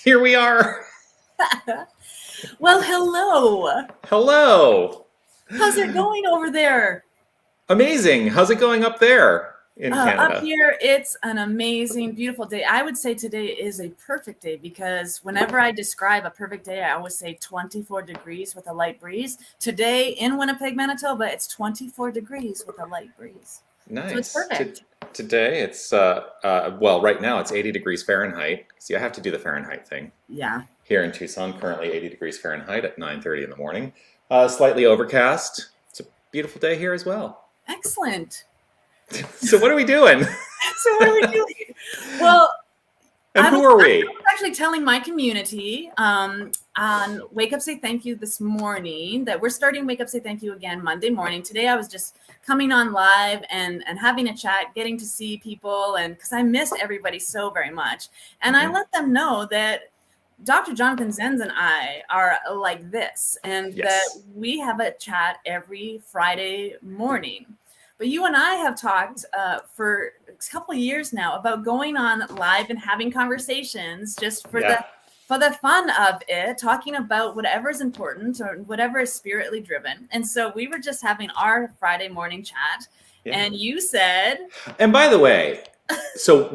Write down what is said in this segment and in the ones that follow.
Here we are. Well, hello. Hello. How's it going over there? Amazing. How's it going up there in Up Canada? here, it's an amazing, beautiful day. I would say today is a perfect day because whenever I describe a perfect day, I always say 24 degrees with a light breeze. Today in Winnipeg, Manitoba, it's 24 degrees with a light breeze. So it's Nice. perfect. Today it's right now it's 80 degrees Fahrenheit. See, I have to do the Fahrenheit thing Yeah. here in Tucson. Currently 80 degrees Fahrenheit at 9:30 in the morning. Slightly overcast. It's a beautiful day here as well. Excellent. So what are we doing? So what are we doing? Well, And I who was, are I we? was actually telling my community on Wake Up Say Thank You this morning that we're starting Wake Up Say Thank You again Monday morning. Today I was just coming on live and having a chat, getting to see people, and because I missed everybody so very much. And I let them know that Dr. Jonathan Zenz and I are like this, and that Yes. we have a chat every Friday morning. But you and I have talked for a couple of years now about going on live and having conversations just Yeah. for the fun of it, talking about whatever is important or whatever is spiritly driven. And so we were just having our Friday morning chat, Yeah. and you said, And by the way, so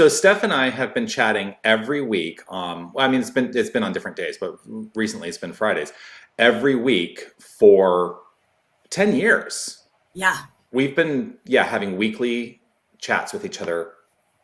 Steph and I have been chatting every week. Well, I mean it's been on different days, but recently it's been Fridays. Every week for 10 years. yeah, We've been having weekly chats with each other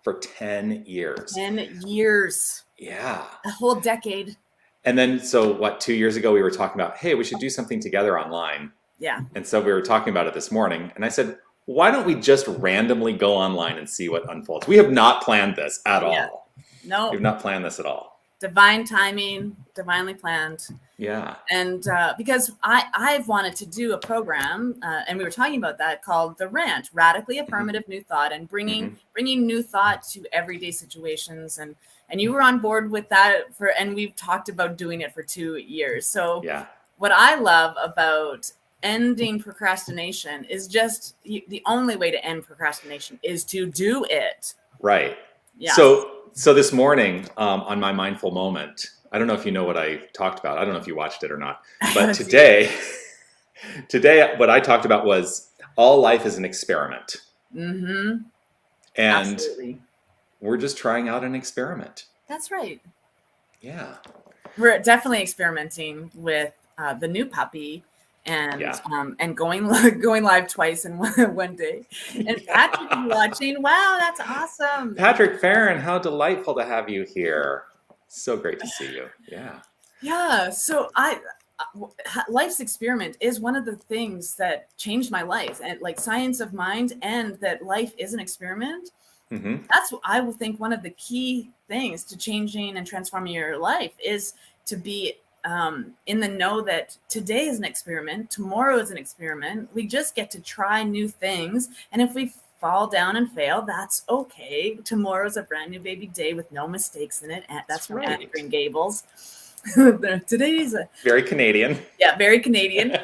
for 10 years. 10 years, Yeah. a whole decade. And then so what 2 years ago we were talking about, hey, we should do something together online. Yeah. And so we were talking about it this morning, and I said, why don't we just randomly go online and see what unfolds? We have not planned this at Yeah. all. No, We've not planned this at all. divine timing, divinely planned. Yeah. And because I've wanted to do a program, and we were talking about that, called The Rant, Radically Affirmative New Thought, and Hmm. bringing new thought to everyday situations. And you were on board with that and we've talked about doing it for 2 years. So Yeah. what I love about ending procrastination is just the only way to end procrastination is to do it. Right. Yeah. So this morning on my mindful moment, I don't know if you know what I talked about. I don't know if you watched it or not. But today what I talked about was all life is an experiment. Mm-hmm. And Absolutely. we're just trying out an experiment. That's right. Yeah. We're definitely experimenting with the new puppy and Yeah. and going live twice in one day. And Patrick is watching. Wow, that's awesome. Patrick Farron, how delightful to have you here. So great to see you. Yeah. Yeah. So life's experiment is one of the things that changed my life, and like science of mind, and that life is an experiment. Hmm. That's what I would think one of the key things to changing and transforming your life is to be in the know that today is an experiment, tomorrow is an experiment. We just get to try new things. And if we fall down and fail, that's okay. Tomorrow's a brand new baby day with no mistakes in it. And that's from Anne right. Green Gables. Today's Very Canadian. yeah, very Canadian.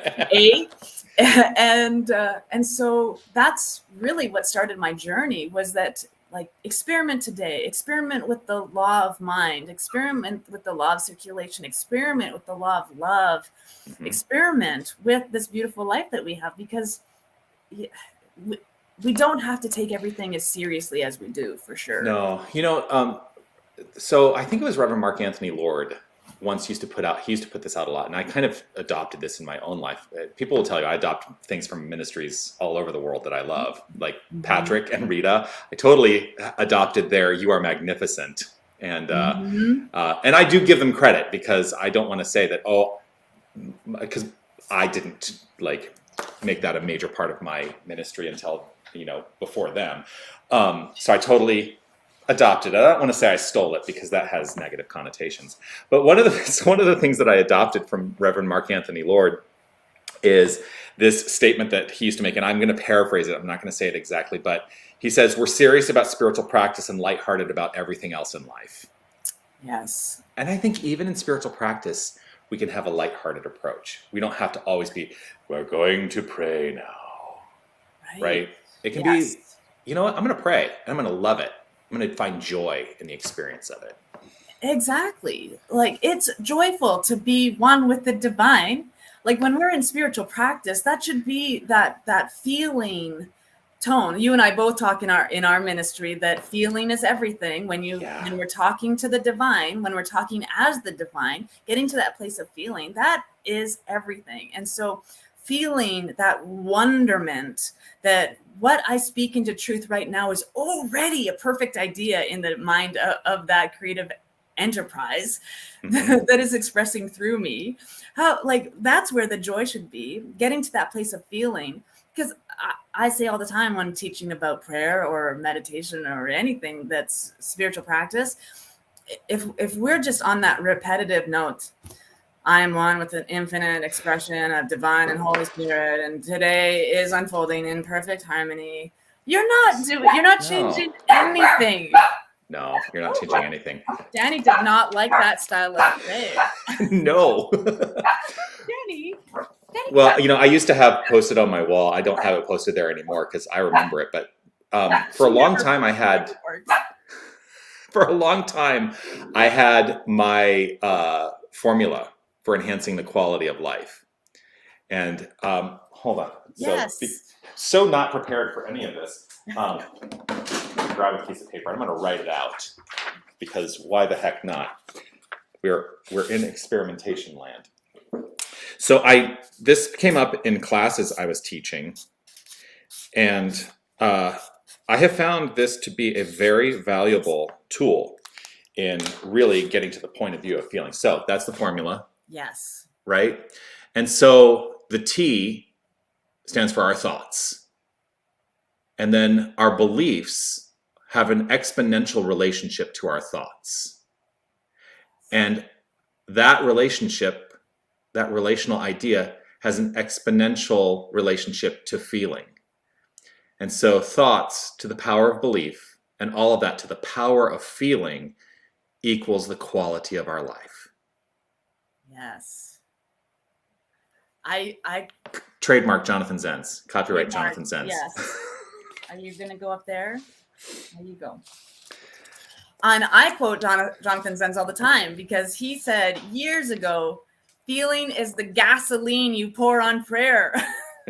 And so that's really what started my journey, was that, like, experiment today, experiment with the law of mind, experiment with the law of circulation, experiment with the law of love, experiment with this beautiful life that we have, because we don't have to take everything as seriously as we do, for sure. No, so I think it was Reverend Mark Anthony Lord once used to put this out a lot, and I kind of adopted this in my own life. People will tell you I adopt things from ministries all over the world that I love, like Patrick and Rita. I totally adopted their "You Are Magnificent," and I do give them credit, because I don't want to say that because I didn't like make that a major part of my ministry until before them. So I totally adopted it. I don't want to say I stole it, because that has negative connotations. But one of the things that I adopted from Reverend Mark Anthony Lord is this statement that he used to make, and I'm going to paraphrase it. I'm not going to say it exactly, but he says, "We're serious about spiritual practice and lighthearted about everything else in life." Yes. And I think even in spiritual practice, we can have a lighthearted approach. We don't have to always be, "We're going to pray now," right? It can be, you know what, I'm going to pray, and I'm going to love it. I'm going to find joy in the experience of it. Exactly. Like it's joyful to be one with the divine. Like when we're in spiritual practice, that should be that feeling tone. You and I both talk in our ministry that feeling is everything. Yeah. When we're talking to the divine, when we're talking as the divine, getting to that place of feeling, that is everything. And so feeling that wonderment that what I speak into truth right now is already a perfect idea in the mind of that creative enterprise that is expressing through me. How, like, that's where the joy should be, getting to that place of feeling. Because I say all the time when teaching about prayer or meditation or anything that's spiritual practice, if we're just on that repetitive note, I am one with an infinite expression of divine and Holy Spirit, and today is unfolding in perfect harmony. You're not changing anything. No, you're not changing anything. Danny did not like that style of prayer. No. Danny. Well, I used to have posted on my wall. I don't have it posted there anymore because I remember it. But for a long time, I had my formula for enhancing the quality of life. And hold on. Yes. So not prepared for any of this. Grab a piece of paper. I'm going to write it out because why the heck not? We're in experimentation land. So this came up in classes I was teaching, and I have found this to be a very valuable tool in really getting to the point of view of feeling. So that's the formula. Yes. Right? And so the T stands for our thoughts. And then our beliefs have an exponential relationship to our thoughts. And that relationship, that relational idea, has an exponential relationship to feeling. And so thoughts to the power of belief and all of that to the power of feeling equals the quality of our life. Yes. I Trademark Jonathan Zenz. Copyright Jonathan Zenz. Yes. Are you going to go up there? There you go. And I quote Jonathan Zenz all the time because he said years ago, feeling is the gasoline you pour on prayer.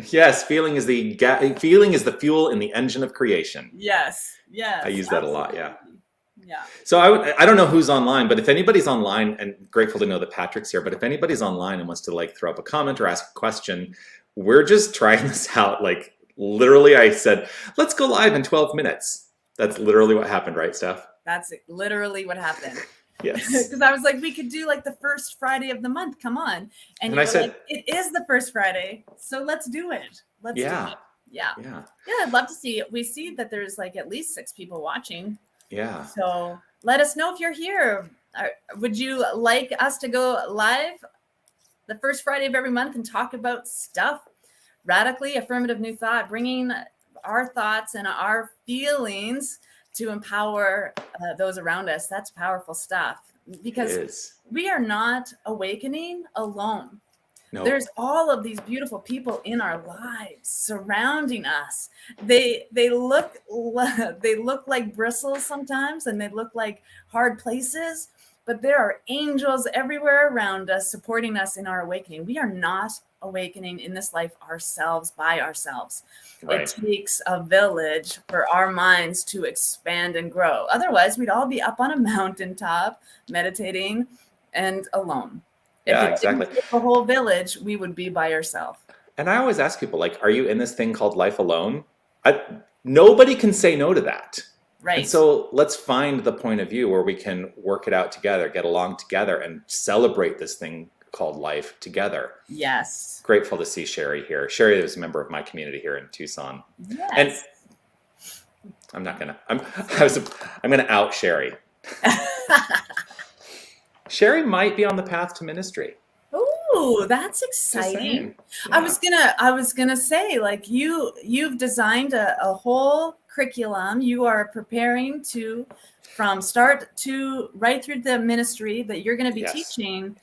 Yes, feeling is the fuel in the engine of creation. Yes, yes. I use that a lot, yeah. Yeah. So I don't know who's online, but if anybody's online, and grateful to know that Patrick's here, but if anybody's online and wants to throw up a comment or ask a question, we're just trying this out. Literally I said, let's go live in 12 minutes. That's literally what happened, right, Steph? That's literally what happened. Yes. Because I was like, we could do the first Friday of the month. Come on. And I said, it is the first Friday. So let's do it. Let's do it. Yeah. Yeah. Yeah. I'd love to see it. We see that there's at least 6 people watching. Yeah. So let us know if you're here. Would you like us to go live the first Friday of every month and talk about stuff? Radically affirmative new thought, bringing our thoughts and our feelings to empower those around us. That's powerful stuff because we are not awakening alone. No. There's all of these beautiful people in our lives surrounding us. They look like bristles sometimes, and they look like hard places, but there are angels everywhere around us supporting us in our awakening. We are not awakening in this life ourselves by ourselves. Right. It takes a village for our minds to expand and grow. Otherwise, we'd all be up on a mountaintop meditating and alone. Yeah, exactly. If the whole village, we would be by ourselves. And I always ask people, are you in this thing called life alone? Nobody can say no to that. Right. And so let's find the point of view where we can work it out together, get along together, and celebrate this thing called life together. Yes. Grateful to see Sherry here. Sherry is a member of my community here in Tucson. Yes. And I'm gonna out Sherry. Sherry might be on the path to ministry. Ooh, that's exciting. Yeah. I was gonna say, you've designed a whole curriculum. You are preparing from start to right through the ministry that you're going to be teaching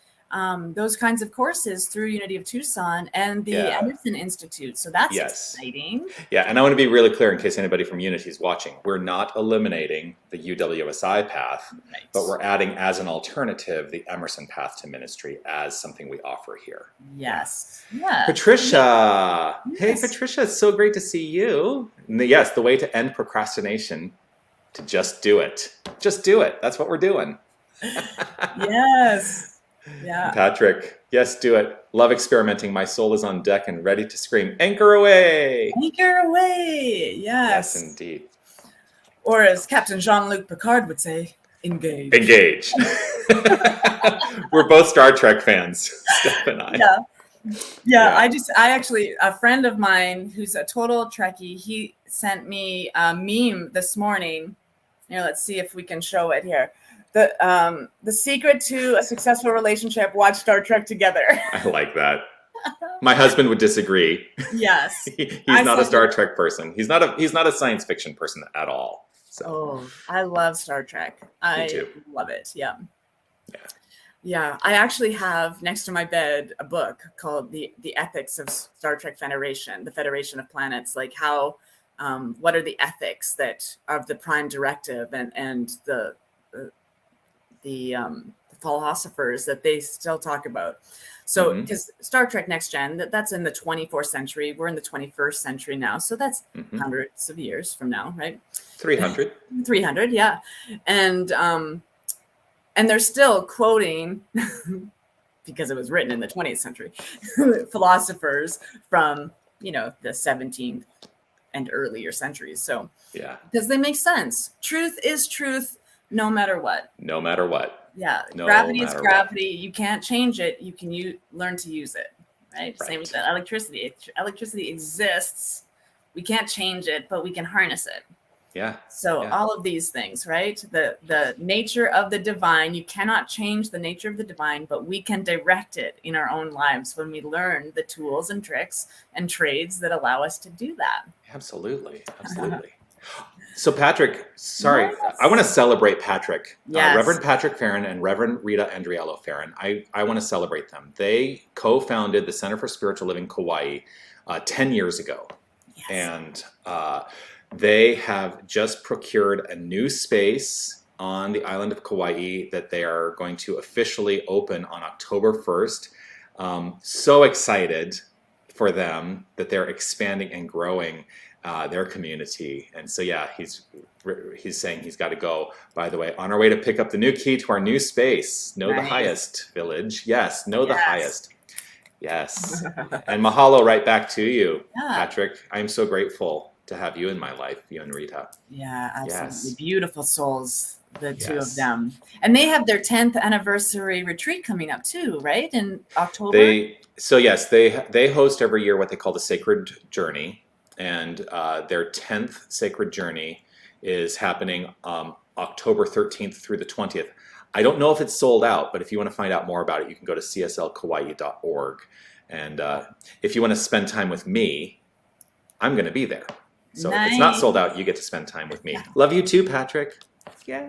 those kinds of courses through Unity of Tucson and the Emerson Institute. So that's exciting. Yeah, and I want to be really clear in case anybody from Unity is watching. We're not eliminating the UWSI path, but we're adding as an alternative the Emerson path to ministry as something we offer here. Yes. Yeah. Patricia. Yes. Hey, Patricia, it's so great to see you. Yes, the way to end procrastination, to just do it. Just do it. That's what we're doing. Yes. Yeah. Patrick, yes, do it. Love experimenting. My soul is on deck and ready to scream, anchor away. Anchor away. Yes. Yes, indeed. Or as Captain Jean-Luc Picard would say, engage. Engage. We're both Star Trek fans, Steph and I. Yeah. I actually, a friend of mine who's a total Trekkie, he sent me a meme this morning. Here, let's see if we can show it here. The secret to a successful relationship: watch Star Trek together. I like that. My husband would disagree. Yes, he's not a Star Trek person. He's not a science fiction person at all. So. Oh, I love Star Trek. Me too. Love it. Yeah. I actually have next to my bed a book called the Ethics of Star Trek Federation, the Federation of Planets. Like how, what are the ethics that of the Prime Directive and the philosophers that they still talk about. So because Star Trek Next Gen, that's in the 24th century. We're in the 21st century now. So that's hundreds of years from now, right? 300. 300, yeah. And they're still quoting, because it was written in the 20th century, philosophers from, the 17th and earlier centuries. So because they make sense. Truth is truth. No matter what. No matter what. Yeah. Gravity is gravity. You can't change it. You can learn to use it. Right? Same with that electricity. Electricity exists. We can't change it, but we can harness it. Yeah. So all of these things, right? The nature of the divine, you cannot change the nature of the divine, but we can direct it in our own lives when we learn the tools and tricks and trades that allow us to do that. Absolutely. So Patrick, sorry, I want to celebrate Patrick, Reverend Patrick Farron and Reverend Rita Andriello Farron. I want to celebrate them. They co-founded the Center for Spiritual Living Kauai 10 years ago. Yes. And they have just procured a new space on the island of Kauai that they are going to officially open on October 1st. So excited for them that they're expanding and growing their community. And so, he's saying he's got to go. By the way, on our way to pick up the new key to our new space, Know the Highest Village. Yes, Know the Highest. Yes. And mahalo right back to you, Patrick. I'm so grateful to have you in my life, you and Rita. Yeah, absolutely. Yes. Beautiful souls, the two of them. And they have their 10th anniversary retreat coming up too, right? In October? They host every year what they call the Sacred Journey. And their 10th Sacred Journey is happening October 13th through the 20th. I don't know if it's sold out, but if you want to find out more about it, you can go to cslkauai.org. And if you want to spend time with me, I'm going to be there. So if it's not sold out, you get to spend time with me. Love you too, Patrick. Yeah,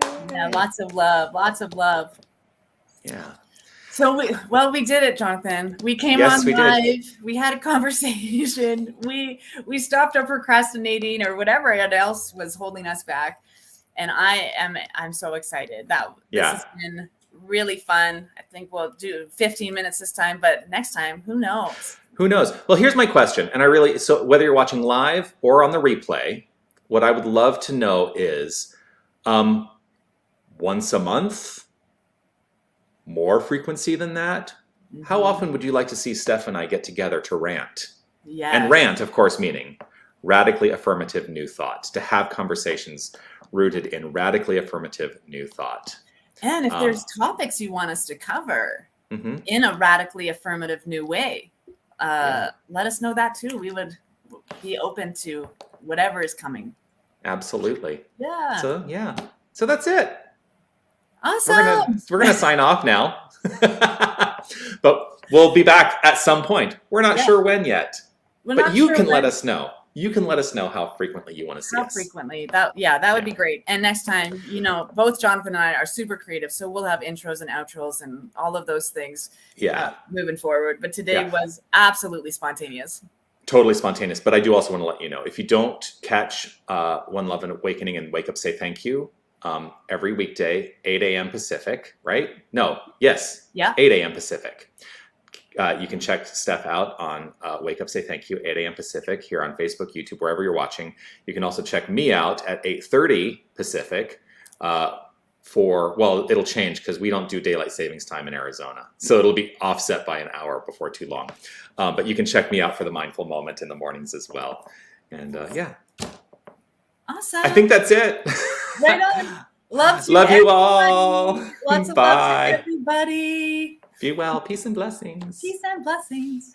lots of love. Yeah. So we did it, Jonathan. We came on live. We had a conversation. We stopped our procrastinating or whatever else was holding us back. And I'm so excited that this has been really fun. I think we'll do 15 minutes this time, but next time, who knows? Who knows? Well, here's my question. And so whether you're watching live or on the replay, what I would love to know is once a month, more frequency than that? How often would you like to see Steph and I get together to rant? Yeah. And rant, of course, meaning radically affirmative new thought, to have conversations rooted in radically affirmative new thought. And if there's topics you want us to cover in a radically affirmative new way, let us know that too. We would be open to whatever is coming. Absolutely. Yeah. So that's it. Awesome. We're gonna sign off now. But we'll be back at some point. We're not sure when yet. But you can let us know. you can let us know how frequently you want to see How us. frequently? That would be great. And next time, both Jonathan and I are super creative, so we'll have intros and outros and all of those things moving forward. But today was absolutely spontaneous. Totally spontaneous. But I do also want to let you know, if you don't catch One Love and Awakening and Wake Up Say Thank You every weekday, 8 a.m. Pacific, right? No, yes. Yeah. 8 a.m. Pacific. You can check Steph out on Wake Up Say Thank You, 8 a.m. Pacific, here on Facebook, YouTube, wherever you're watching. You can also check me out at 8:30 Pacific it'll change because we don't do daylight savings time in Arizona. So it'll be offset by an hour before too long. But you can check me out for the mindful moment in the mornings as well. And Awesome. I think that's it. Right on. Love you all. Lots of Bye. love to everybody. Be well. Peace and blessings. Peace and blessings.